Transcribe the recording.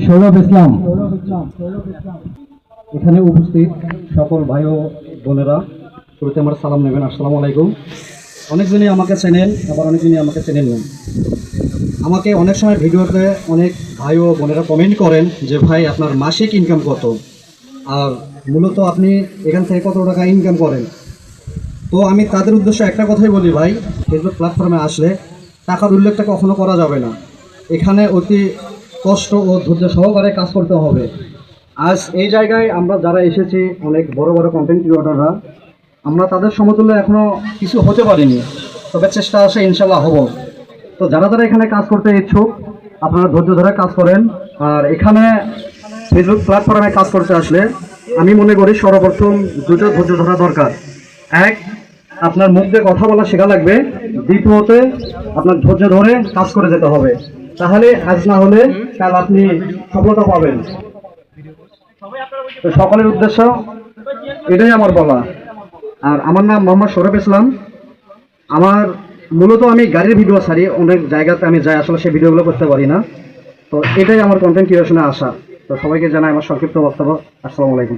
সৌরভ ইসলাম। এখানে উপস্থিত সকল ভাই ও বোনেরা, শুরুতে আমার সালাম নেবেন। আসসালামু আলাইকুম। অনেকজনই আমাকে চেনেন, আবার অনেকজনই আমাকে চেনেন না। আমাকে অনেক সময় ভিডিওতে অনেক ভাই ও বোনেরা কমেন্ট করেন যে ভাই আপনার মাসিক ইনকাম কত, আর মূলত আপনি এখান থেকে কত টাকা ইনকাম করেন। তো আমি তাদের উদ্দেশ্যে একটা কথাই বলি ভাই, ফেসবুক প্ল্যাটফর্মে আসলে টাকার উল্লেখটা কখনো করা যাবে না। এখানে অতি কষ্ট ও ধৈর্য সহকারে কাজ করতে হবে। আজ এই জায়গায় আমরা যারা এসেছি, অনেক বড় বড় কন্টেন্ট ক্রিয়েটররা, আমরা তাদের সমতুল্য এখনও কিছু হতে পারিনি, তবে চেষ্টা আছে, ইনশাল্লাহ হব। তো যারা যারা এখানে কাজ করতে ইচ্ছুক, আপনারা ধৈর্য ধরে কাজ করেন। আর এখানে ফেসবুক প্ল্যাটফর্মে কাজ করতে আসলে আমি মনে করি সর্বপ্রথম দুটো ধৈর্য ধরা দরকার। এক, আপনার মুখ দিয়ে কথা বলা শেখা লাগবে। দ্বিতীয়তে, আপনার ধৈর্য ধরে কাজ করে যেতে হবে। তাহলে আজ না হলে কাল আপনি সফলতা পাবেন। তো সকলের উদ্দেশ্য এটাই আমার বলা। আর আমার নাম মোহাম্মদ সৌরভ ইসলাম। আমার মূলত আমি গাড়ির ভিডিও ছাড়ি, অনেক জায়গাতে আমি যাই, আসলে সেই ভিডিওগুলো করতে পারি না। তো এটাই আমার কন্টেন্ট ক্রিয়েশনে আসা। তো সবাইকে জানাই আমার সংক্ষিপ্ত বক্তব্য। আসসালামু আলাইকুম।